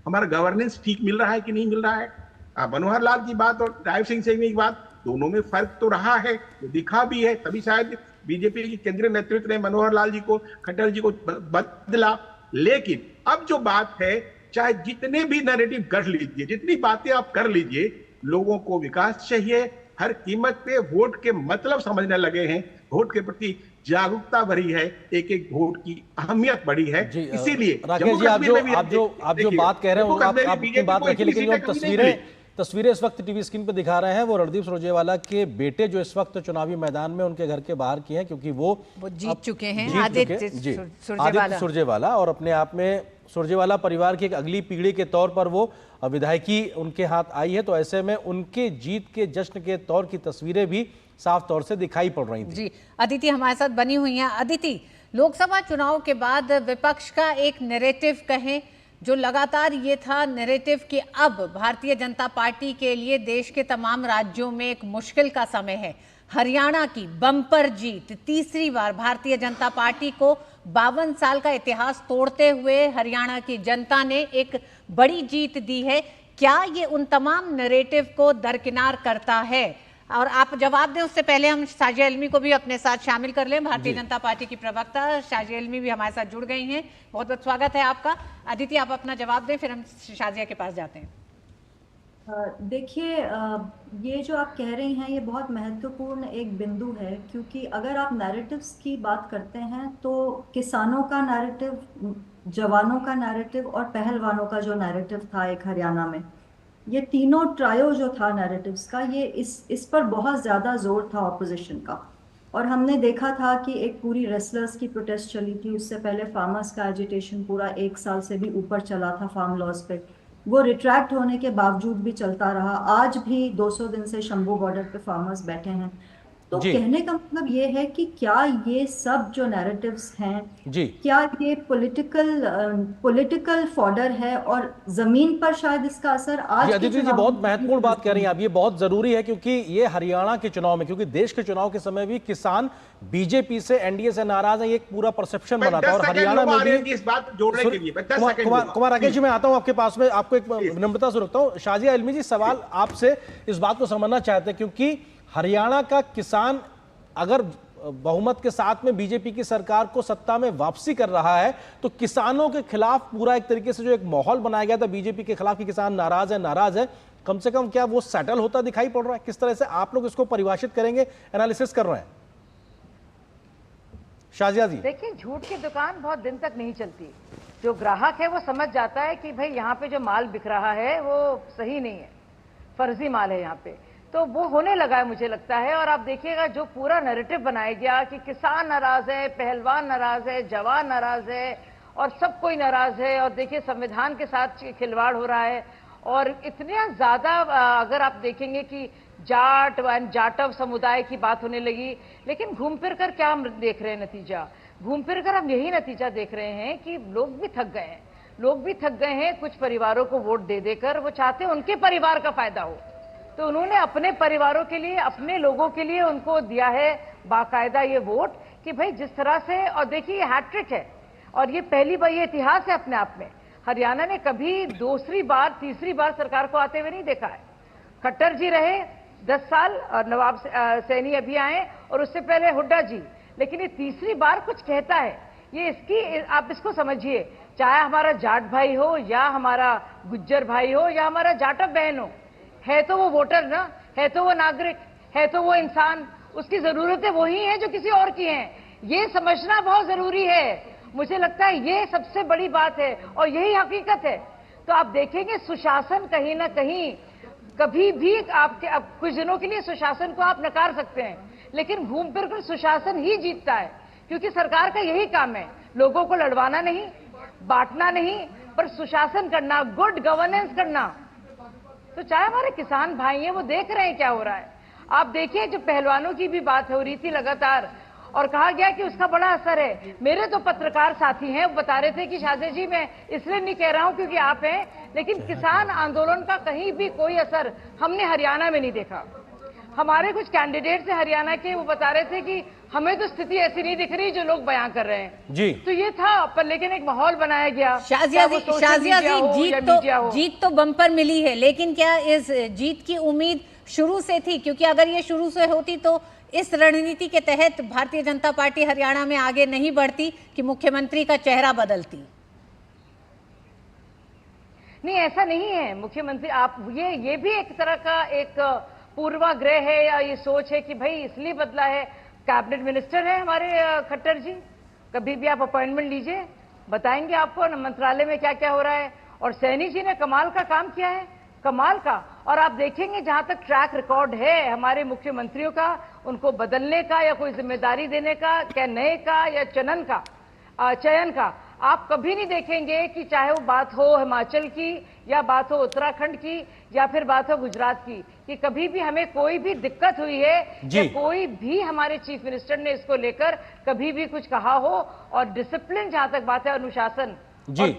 [SPEAKER 5] हमारा गवर्नेंस ठीक मिल रहा है कि नहीं मिल रहा है। मनोहर लाल की बात और नायब सिंह सैनी की बात, दोनों में फर्क तो रहा है, वो दिखा भी है। तभी शायद बीजेपी की केंद्रीय नेतृत्व ने मनोहर लाल जी को, खट्टर जी को बदला। लेकिन अब जो बात है, चाहे जितने भी नैरेटिव कर लीजिए, जितनी बातें आप कर लीजिए, लोगों को विकास चाहिए। हर कीमत पे वोट के मतलब समझने लगे हैं, वोट के प्रति जागरूकता बढ़ी है, एक एक वोट की अहमियत बढ़ी है। इसीलिए
[SPEAKER 2] राकेश जी, आप जो बात कह रहे हो, आपकी बात रखिए, लेकिन जो तस्वीरें इस वक्त टीवी स्क्रीन पर दिखा रहे हैं वो रणदीप सुरजेवाला के बेटे जो इस वक्त चुनावी मैदान में उनके घर के बाहर की हैं, क्योंकि वो
[SPEAKER 1] जीत चुके हैं, आदित्य
[SPEAKER 2] सुरजेवाला, और अपने आप में सुरजेवाला परिवार की एक अगली पीढ़ी के तौर पर वो विधायकी उनके हाथ आई है। तो ऐसे में उनके जीत के जश्न के तौर की तस्वीरें भी साफ तौर से दिखाई पड़ रही थी।
[SPEAKER 1] जी, अदिति हमारे साथ बनी हुई हैं। अदिति, लोकसभा चुनाव के बाद विपक्ष का एक नैरेटिव कहें जो लगातार ये था नैरेटिव कि अब भारतीय जनता पार्टी के लिए देश के तमाम राज्यों में एक मुश्किल का समय है। हरियाणा की बम्पर जीत, तीसरी बार भारतीय जनता पार्टी को 52 साल का इतिहास तोड़ते हुए हरियाणा की जनता ने एक बड़ी जीत दी है। क्या ये उन तमाम नैरेटिव को दरकिनार करता है? और आप जवाब दें उससे पहले हम शाजिया इल्मी को भी अपने साथ शामिल कर लें। भारतीय जनता पार्टी की प्रवक्ता शाजिया इल्मी भी हमारे साथ जुड़ गई हैं। बहुत बहुत स्वागत है आपका। अदिति, आप अपना जवाब दें, फिर हम शाजिया के पास जाते हैं।
[SPEAKER 4] देखिए, ये जो आप कह रही हैं ये बहुत महत्वपूर्ण एक बिंदु है, क्योंकि अगर आप नैरेटिव्स की बात करते हैं तो किसानों का नैरेटिव, जवानों का नैरेटिव और पहलवानों का जो नैरेटिव था एक हरियाणा में, ये तीनों ट्रायो जो था नैरेटिव्स का, ये इस पर बहुत ज़्यादा जोर था ऑपोजिशन का। और हमने देखा था कि एक पूरी रेसलर्स की प्रोटेस्ट चली थी, उससे पहले फार्मर्स का एजिटेशन पूरा 1 साल से भी ऊपर चला था फार्म लॉज पे, वो रिट्रैक्ट होने के बावजूद भी चलता रहा। आज भी 200 दिन से शंभू बॉर्डर पे फार्मर्स बैठे हैं। तो कहने का मतलब ये है कि क्या ये सब जो नैरेटिव्स हैं, क्या ये पॉलिटिकल फॉडर है और जमीन पर शायद इसका असर आज
[SPEAKER 2] अदिति जी बहुत महत्वपूर्ण बात कह रही हैं आप, ये बहुत जरूरी है क्योंकि ये हरियाणा के चुनाव में, क्योंकि देश के चुनाव के समय भी किसान बीजेपी से, एनडीए से नाराज है, ये एक पूरा परसेप्शन बना था। और हरियाणा में भी
[SPEAKER 5] इस बात जोड़ने के लिए
[SPEAKER 2] कुमार राकेश जी, मैं आता हूं आपके पास में, आपको एक विनम्रता से रखता हूं। शाजिया इल्मी जी, सवाल आपसे इस बात को समझना चाहते हैं क्योंकि हरियाणा का किसान अगर बहुमत के साथ में बीजेपी की सरकार को सत्ता में वापसी कर रहा है तो किसानों के खिलाफ पूरा एक तरीके से जो एक माहौल बनाया गया था बीजेपी के खिलाफ कि किसान नाराज है, कम से कम क्या वो सेटल होता दिखाई पड़ रहा है? किस तरह से आप लोग इसको परिभाषित करेंगे, एनालिसिस कर रहे हैं? शाजिया जी,
[SPEAKER 17] देखिए, झूठ की दुकान बहुत दिन तक नहीं चलती। जो ग्राहक है वो समझ जाता है कि भाई यहाँ पे जो माल बिक रहा है वो सही नहीं है, फर्जी माल है यहाँ पे, तो वो होने लगा है मुझे लगता है। और आप देखिएगा जो पूरा नैरेटिव बनाया गया कि किसान नाराज है, पहलवान नाराज है, जवान नाराज है और सब कोई नाराज है, और देखिए संविधान के साथ खिलवाड़ हो रहा है। और इतना ज्यादा अगर आप देखेंगे कि जाट व जाटव समुदाय की बात होने लगी, लेकिन घूम फिर कर क्या हम देख रहे हैं नतीजा? घूम फिर कर हम यही नतीजा देख रहे हैं कि लोग भी थक गए हैं, लोग भी थक गए हैं। कुछ परिवारों को वोट दे देकर वो चाहते हैं उनके परिवार का फायदा हो, तो उन्होंने अपने परिवारों के लिए, अपने लोगों के लिए उनको दिया है बाकायदा ये वोट कि भाई जिस तरह से, और देखिए ये हैट्रिक है और ये पहली बार, ये इतिहास है अपने आप में। हरियाणा ने कभी दूसरी बार, तीसरी बार सरकार को आते हुए नहीं देखा है। खट्टर जी रहे 10 साल और नवाब सैनी अभी आए और उससे पहले हुड्डा जी, लेकिन ये तीसरी बार कुछ कहता है। ये इसकी, आप इसको समझिए, चाहे हमारा जाट भाई हो या हमारा गुज्जर भाई हो या हमारा जाटव बहन हो, है तो वो वोटर ना, है तो वो नागरिक, है तो वो इंसान, उसकी जरूरतें वही हैं जो किसी और की हैं। ये समझना बहुत जरूरी है। मुझे लगता है ये सबसे बड़ी बात है और यही हकीकत है। तो आप देखेंगे सुशासन कहीं ना कहीं, कभी भी आपके, अब कुछ दिनों के लिए सुशासन को आप नकार सकते हैं, लेकिन घूम फिर कर सुशासन ही जीतता है, क्योंकि सरकार का यही काम है, लोगों को लड़वाना नहीं, बांटना नहीं, पर सुशासन करना, गुड गवर्नेंस करना। तो चाहे हमारे किसान भाई हैं, वो देख रहे हैं क्या हो रहा है। आप देखिए जो पहलवानों की भी बात हो रही थी लगातार, और कहा गया कि उसका बड़ा असर है। मेरे तो पत्रकार साथी हैं, वो बता रहे थे कि शाजिया जी मैं इसलिए नहीं कह रहा हूं क्योंकि आप हैं, लेकिन किसान आंदोलन का कहीं भी कोई असर हमने हरियाणा में नहीं देखा। हमारे कुछ कैंडिडेट्स हैं हरियाणा के, वो बता रहे थे कि हमें तो स्थिति ऐसी नहीं दिख रही जो लोग बयां कर रहे हैं जी। तो ये था, पर लेकिन एक माहौल बनाया गया।
[SPEAKER 1] शाजिया जी, जीत तो बम्पर मिली है, लेकिन क्या इस जीत की उम्मीद शुरू से थी? क्योंकि अगर ये शुरू से होती तो इस रणनीति के तहत भारतीय जनता पार्टी हरियाणा में आगे नहीं बढ़ती कि मुख्यमंत्री का चेहरा बदलती।
[SPEAKER 17] नहीं, ऐसा नहीं है। मुख्यमंत्री, आप ये भी एक तरह का एक पूर्वाग्रह है या ये सोच है कि भाई इसलिए बदला है। कैबिनेट मिनिस्टर है हमारे खट्टर जी, कभी भी आप अपॉइंटमेंट लीजिए, बताएंगे आपको मंत्रालय में क्या क्या हो रहा है। और सैनी जी ने कमाल का काम किया है, कमाल का। और आप देखेंगे जहां तक ट्रैक रिकॉर्ड है हमारे मुख्यमंत्रियों का, उनको बदलने का या कोई जिम्मेदारी देने का, कहने का या चयन का, आप कभी नहीं देखेंगे कि चाहे वो बात हो हिमाचल की या बात हो उत्तराखंड की या फिर बात हो गुजरात की, कि कभी भी हमें कोई भी दिक्कत हुई है या कोई भी हमारे चीफ मिनिस्टर ने इसको लेकर कभी भी कुछ कहा हो। और डिसिप्लिन जहां तक बात है, अनुशासन और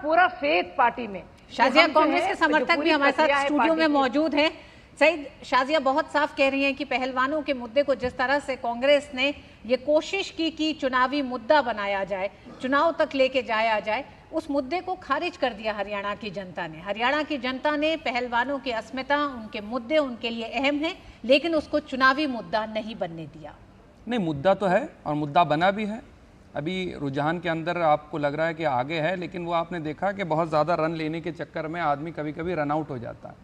[SPEAKER 17] पूरा फेथ पार्टी में।
[SPEAKER 1] शाजिया, कांग्रेस के समर्थक भी हमारे साथ स्टूडियो में मौजूद हैं। सईद, शाजिया बहुत साफ कह रही हैं कि पहलवानों के मुद्दे को जिस तरह से कांग्रेस ने ये कोशिश की कि चुनावी मुद्दा बनाया जाए, चुनाव तक लेके जाया जाए, उस मुद्दे को खारिज कर दिया हरियाणा की जनता ने। हरियाणा की जनता ने पहलवानों की अस्मिता, उनके मुद्दे उनके लिए अहम हैं, लेकिन उसको चुनावी मुद्दा नहीं बनने दिया।
[SPEAKER 6] नहीं, मुद्दा तो है और मुद्दा बना भी है। अभी रुझान के अंदर आपको लग रहा है कि आगे है, लेकिन वो आपने देखा कि बहुत ज़्यादा रन लेने के चक्कर में आदमी कभी कभी रन आउट हो जाता है।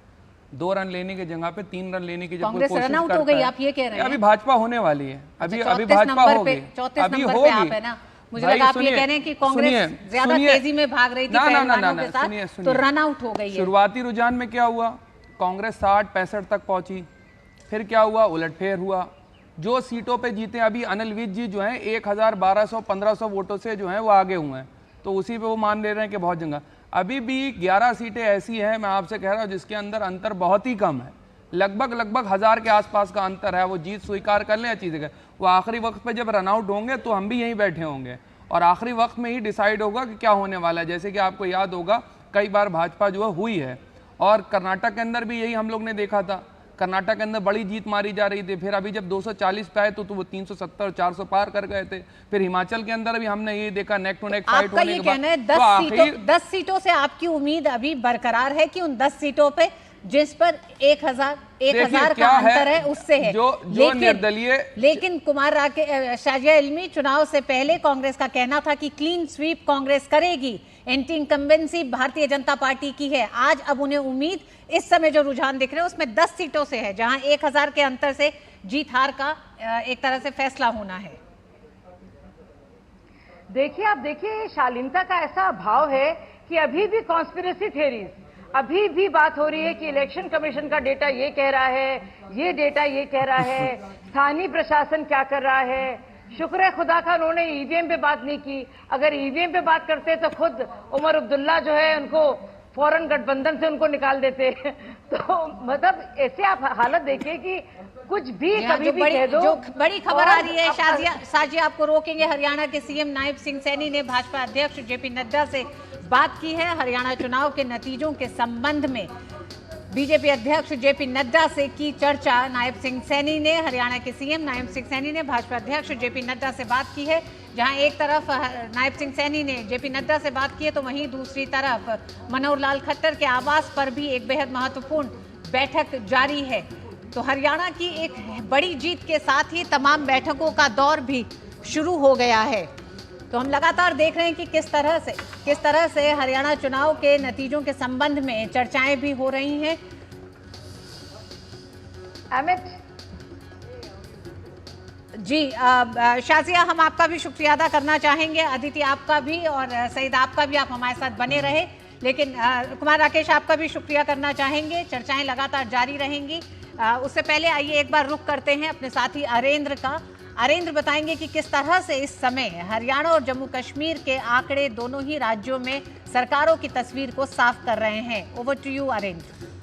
[SPEAKER 6] 2 रन लेने की जगह पे 3 रन लेने की जब कोई कोशिश
[SPEAKER 1] रन आउट हो गई, आप ये कह रहे हैं?
[SPEAKER 6] अभी भाजपा होने वाली है, अभी भाजपा होगी, अभी होगी।
[SPEAKER 1] मुझे लगा आप ये कह रहे हैं कि कांग्रेस ज्यादा तेजी में भाग रही थी पहलवानों के साथ, तो रन आउट हो गई है।
[SPEAKER 6] शुरुआती रुझान में क्या हुआ, कांग्रेस 60-65 तक पहुंची, फिर क्या हुआ, उलटफेर हुआ। जो सीटों पे जीते, अभी अनिल विज जी जो हैं 1000-1200-1500 वोटों से जो हैं वो आगे हुए हैं, तो उसी पे वो मान ले रहे हैं कि बहुत जंगा। अभी भी 11 सीटें ऐसी हैं, मैं आपसे कह रहा हूँ, जिसके अंदर अंतर बहुत ही कम है, लगभग 1000 के आसपास का अंतर है। वो जीत स्वीकार कर लें, चीज़ें कर, वो आखिरी वक्त पे जब रन आउट होंगे तो हम भी यहीं बैठे होंगे और आखिरी वक्त में ही डिसाइड होगा कि क्या होने वाला है। जैसे कि आपको याद होगा कई बार भाजपा जो है हुई है, और कर्नाटक के अंदर भी यही हम लोग ने देखा था। कर्नाटक के अंदर बड़ी जीत मारी जा रही थी, फिर अभी जब 240 पे आए तो वो 370 400 पार कर गए थे। फिर हिमाचल के अंदर भी हमने ये देखा नेक टू नेक फाइट होने के बाद
[SPEAKER 1] 10 सीटों से आपकी उम्मीद अभी बरकरार है कि उन 10 सीटों पे जिस पर 1000 का अंतर है उससे है,
[SPEAKER 6] जो निर्दलीय।
[SPEAKER 1] लेकिन शाजिया इल्मी, चुनाव से पहले कांग्रेस का कहना था कि क्लीन स्वीप कांग्रेस करेगी, anti incumbency Bharatiya Janata party की है। आज अब उन्हें उम्मीद, इस समय जो रुझान दिख रहे हैं उसमें 10 सीटों से है, जहां 1000 के अंतर से जीत हार का एक तरह से फैसला होना है।
[SPEAKER 17] देखिए, आप देखिए शालीनता का ऐसा भाव है कि अभी भी कॉन्स्पिरेसी थ्योरीज, अभी भी बात हो रही है कि इलेक्शन कमीशन का डेटा ये कह रहा है, ये डेटा ये कह रहा है, स्थानीय प्रशासन क्या कर रहा है। शुक्र है खुदा का उन्होंने ईवीएम पे बात नहीं की, अगर ईवीएम पे बात करते तो खुद उमर अब्दुल्ला जो है उनको फौरन गठबंधन से उनको निकाल देते। तो मतलब ऐसे आप हालत देखिए कि कुछ भी कभी भी कह दो।
[SPEAKER 1] जो बड़ी खबर आ रही है शाजिया, आपको रोकेंगे। हरियाणा के सीएम नायब सिंह सैनी ने भाजपा अध्यक्ष जेपी नड्डा से बात की है। हरियाणा चुनाव के नतीजों के संबंध में बीजेपी अध्यक्ष जेपी नड्डा से की चर्चा नायब सिंह सैनी ने। हरियाणा के सीएम नायब सिंह सैनी ने भाजपा अध्यक्ष जेपी नड्डा से बात की है। जहां एक तरफ नायब सिंह सैनी ने जेपी नड्डा से बात की है, तो वहीं दूसरी तरफ मनोहर लाल खट्टर के आवास पर भी एक बेहद महत्वपूर्ण बैठक जारी है। तो हरियाणा की एक बड़ी जीत के साथ ही तमाम बैठकों का दौर भी शुरू हो गया है। तो हम लगातार देख रहे हैं कि किस तरह से हरियाणा चुनाव के नतीजों के संबंध में चर्चाएं भी हो रही हैं।
[SPEAKER 17] अमित
[SPEAKER 1] जी, शाजिया, हम आपका भी शुक्रिया अदा करना चाहेंगे, अदिति आपका भी, और सईद आपका भी, आप हमारे साथ बने रहे। लेकिन कुमार राकेश, आपका भी शुक्रिया करना चाहेंगे। चर्चाएं लगातार जारी रहेंगी। उससे पहले आइए एक बार रुख करते हैं अपने साथी अरेंद्र का। अरेंद्र बताएंगे कि किस तरह से इस समय हरियाणा और जम्मू कश्मीर के आंकड़े दोनों ही राज्यों में सरकारों की तस्वीर को साफ कर रहे हैं। Over to you Arendra.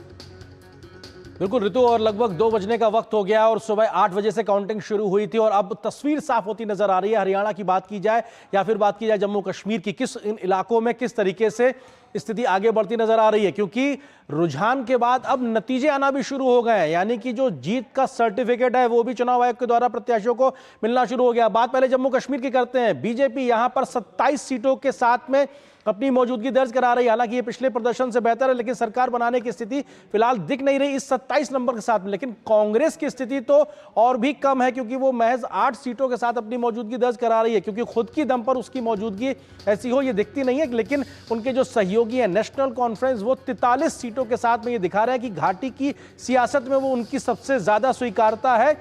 [SPEAKER 2] बिल्कुल ऋतु, और लगभग 2 बजने का वक्त हो गया और सुबह 8 बजे से काउंटिंग शुरू हुई थी और अब तस्वीर साफ होती नजर आ रही है। हरियाणा की बात की जाए या फिर बात की जाए जम्मू कश्मीर की, किस इन इलाकों में किस तरीके से स्थिति आगे बढ़ती नजर आ रही है, क्योंकि रुझान के बाद अब नतीजे आना भी शुरू हो गए हैं। यानी कि जो जीत का सर्टिफिकेट है वो भी चुनाव आयोग के द्वारा प्रत्याशियों को मिलना शुरू हो गया। बात पहले जम्मू कश्मीर की करते हैं। बीजेपी यहां पर 27 सीटों के साथ में अपनी मौजूदगी दर्ज करा रही है। हालांकि ये पिछले प्रदर्शन से बेहतर है, लेकिन सरकार बनाने की स्थिति फिलहाल दिख नहीं रही इस 27 नंबर के साथ में। लेकिन कांग्रेस की स्थिति तो और भी कम है, क्योंकि वो महज 8 सीटों के साथ अपनी मौजूदगी दर्ज करा रही है। क्योंकि खुद की दम पर उसकी मौजूदगी ऐसी हो ये दिखती नहीं है, लेकिन उनके जो सहयोगी है नेशनल कॉन्फ्रेंस, वो 43 सीटों के साथ में ये दिखा रहे हैं कि घाटी की सियासत में वो उनकी सबसे ज्यादा स्वीकारता है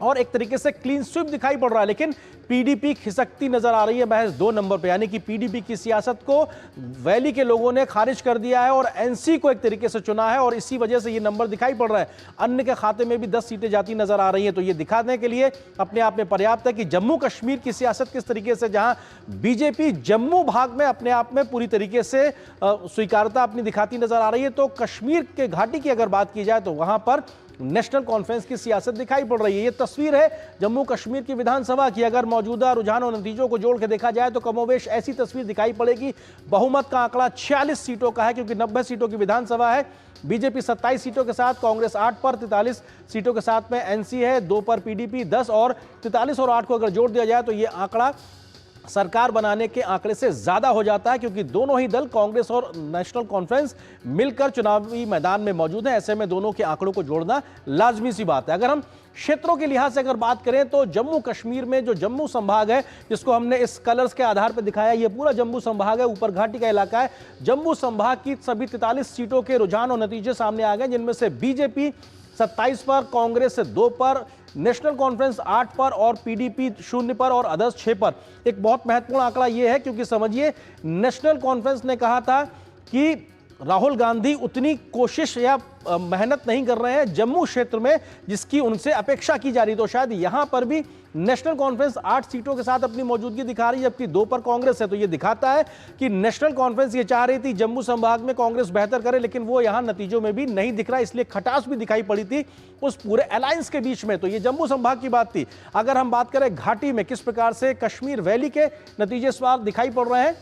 [SPEAKER 2] और एक तरीके से क्लीन स्वीप दिखाई पड़ रहा है। लेकिन पीडीपी खिसकती नजर आ रही है महज 2 नंबर पे। यानी कि पीडीपी की सियासत को वैली के लोगों ने खारिज कर दिया है और एनसी को एक तरीके से चुना है, और इसी वजह से ये नंबर दिखाई पड़ रहा है। अन्य के खाते में भी 10 सीटें जाती नजर आ रही हैं। तो ये दिखाने के लिए अपने आप में पर्याप्त है कि जम्मू कश्मीर की सियासत किस तरीके से, जहां बीजेपी जम्मू भाग में अपने आप में पूरी तरीके से स्वीकारता अपनी दिखाती नजर आ रही है, तो कश्मीर के घाटी की अगर बात की जाए तो वहां पर नेशनल कॉन्फ्रेंस की सियासत दिखाई पड़ रही है। ये तस्वीर है जम्मू कश्मीर की विधानसभा की। अगर मौजूदा रुझान और नतीजों को जोड़ के देखा जाए तो कमोवेश ऐसी तस्वीर दिखाई पड़ेगी। बहुमत का आंकड़ा 46 सीटों का है, क्योंकि 90 सीटों की विधानसभा है। बीजेपी 27 सीटों के साथ, कांग्रेस 8 पर, 43 सीटों के साथ में एनसी है, 2 पर पीडीपी, 10 और 43 और 8 को अगर जोड़ दिया जाए तो ये आंकड़ा सरकार बनाने के आंकड़े से ज्यादा हो जाता है, क्योंकि दोनों ही दल कांग्रेस और नेशनल कॉन्फ्रेंस मिलकर चुनावी मैदान में मौजूद हैं। ऐसे में दोनों के आंकड़ों को जोड़ना लाजमी सी बात है। अगर हम क्षेत्रों के लिहाज से अगर बात करें तो जम्मू कश्मीर में जो जम्मू संभाग है, जिसको हमने इस कलर्स के आधार पर दिखाया, ये पूरा जम्मू संभाग है, ऊपर घाटी का इलाका है। जम्मू संभाग की सभी 43 सीटों के रुझान और नतीजे सामने आ गए, जिनमें से बीजेपी 27 पर, कांग्रेस 2 पर, नेशनल कॉन्फ्रेंस 8 पर और पीडीपी 0 पर और अदर्स 6 पर। एक बहुत महत्वपूर्ण आंकड़ा यह है, क्योंकि समझिए नेशनल कॉन्फ्रेंस ने कहा था कि राहुल गांधी उतनी कोशिश या मेहनत नहीं कर रहे हैं जम्मू क्षेत्र में जिसकी उनसे अपेक्षा की जा रही। तो शायद यहां पर भी नेशनल कॉन्फ्रेंस 8 सीटों के साथ अपनी मौजूदगी दिखा रही है, जबकि 2 पर कांग्रेस है। तो यह दिखाता है कि नेशनल कॉन्फ्रेंस ये चाह रही थी जम्मू संभाग में कांग्रेस बेहतर करे, लेकिन वो यहां नतीजों में भी नहीं दिख रहा, इसलिए खटास भी दिखाई पड़ी थी उस पूरे अलायंस के बीच में। तो ये जम्मू संभाग की बात थी। अगर हम बात करें घाटी में किस प्रकार से कश्मीर वैली के नतीजे इस बार दिखाई पड़ रहे हैं,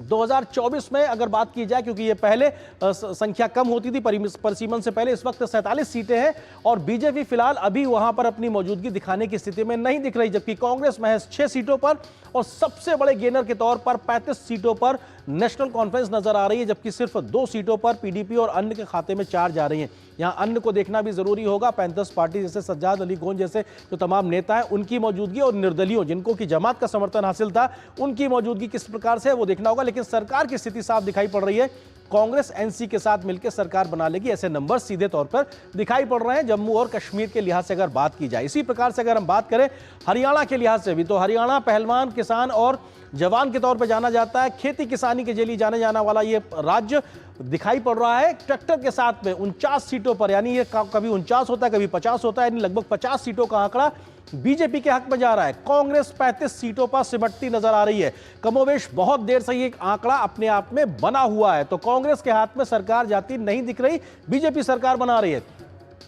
[SPEAKER 2] 2024 में अगर बात की जाए, क्योंकि ये पहले संख्या कम होती थी परिसीमन से पहले, इस वक्त 47 सीटें हैं और बीजेपी फिलहाल अभी वहां पर अपनी मौजूदगी दिखाने की स्थिति में नहीं दिख रही, जबकि कांग्रेस महज 6 सीटों पर और सबसे बड़े गेनर के तौर पर 35 सीटों पर नेशनल कॉन्फ्रेंस नजर आ रही है, जबकि सिर्फ 2 सीटों पर पीडीपी और अन्य के खाते में 4 जा रही हैं। यहां अन्य को देखना भी जरूरी होगा। पैंथर्स पार्टी जैसे सज्जाद अली गोंद जैसे जो तमाम नेता हैं, उनकी मौजूदगी और निर्दलियों जिनको की जमात का समर्थन हासिल था, उनकी मौजूदगी किस प्रकार से है वो देखना होगा। लेकिन सरकार की स्थिति साफ दिखाई पड़ रही है, कांग्रेस एनसी के साथ मिलकर सरकार बना लेगी, ऐसे नंबर सीधे तौर पर दिखाई पड़ रहे हैं जम्मू और कश्मीर के लिहाज से अगर बात की जाए। इसी प्रकार से अगर हम बात करें हरियाणा के लिहाज से भी, तो हरियाणा पहलवान, किसान और जवान के तौर पर जाना जाता है, खेती किसानी के लिए जाने जाना वाला ये राज्य दिखाई पड़ रहा है। ट्रैक्टर के साथ में 49 सीटों पर, यानी ये कभी 49 होता है कभी 50 होता है, यानी लगभग 50 सीटों का आंकड़ा बीजेपी के हक में जा रहा है। कांग्रेस 35 सीटों पर सिमटती नजर आ रही है। कमोवेश बहुत देर से ये आंकड़ा अपने आप में बना हुआ है, तो कांग्रेस के हाथ में सरकार जाती नहीं दिख रही, बीजेपी सरकार बना रही है।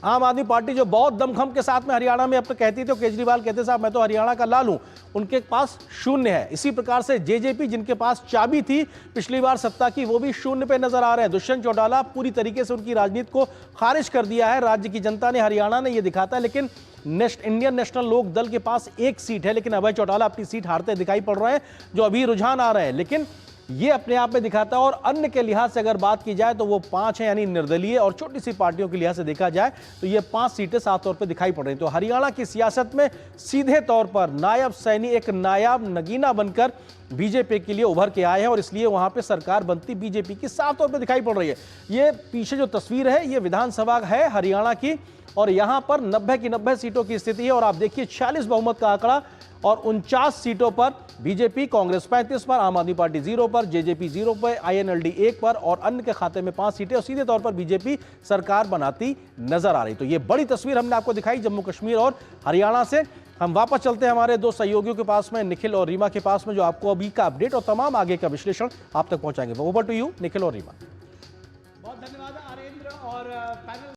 [SPEAKER 2] आम आदमी पार्टी जो बहुत दमखम के साथ में हरियाणा में अब तक कहती थी, तो केजरीवाल कहते साहब मैं तो हरियाणा का लाल हूं, उनके पास 0 है। इसी प्रकार से जेजेपी जिनके पास चाबी थी पिछली बार सत्ता की, वो भी 0 पे नजर आ रहे हैं। दुष्यंत चौटाला पूरी तरीके से उनकी राजनीति को खारिज कर दिया है राज्य की जनता ने, हरियाणा ने, यह दिखाता है। लेकिन इंडियन नेशनल लोक दल के पास 1 सीट है, लेकिन अभय चौटाला अपनी सीट हारते दिखाई पड़ रहे हैं, जो अभी रुझान आ रहे हैं। लेकिन ये अपने आप में दिखाता है। और अन्य के लिहाज से अगर बात की जाए तो वो 5 हैं, यानी निर्दलीय और छोटी सी पार्टियों के लिहाज से देखा जाए तो ये 5 सीटें साफ तौर पर दिखाई पड़ रही हैं। तो हरियाणा की सियासत में सीधे तौर पर नायब सैनी एक नायाब नगीना बनकर बीजेपी के लिए उभर के आए हैं और इसलिए वहां पे सरकार बनती बीजेपी की साफ तौर पर दिखाई पड़ रही है। ये पीछे जो तस्वीर है ये विधानसभा है हरियाणा की और यहां पर 90 की 90 सीटों की स्थिति है और आप देखिए 46 बहुमत का आंकड़ा और 49 सीटों पर बीजेपी, कांग्रेस 35 पर, आम आदमी पार्टी 0 पर, जेजेपी 0 पर, आईएनएलडी 1 पर और अन्य के खाते में 5 सीटें और सीधे तौर पर बीजेपी सरकार बनाती नजर आ रही। तो ये बड़ी तस्वीर हमने आपको दिखाई जम्मू कश्मीर और हरियाणा से। हम वापस चलते हैं हमारे 2 सहयोगियों के पास में, निखिल और रीमा के पास में, जो आपको अभी का अपडेट और तमाम आगे का विश्लेषण आप तक पहुंचाएंगे। ओवर टू यू निखिल और रीमा।
[SPEAKER 3] बहुत धन्यवाद आर्येंद्र और पैनल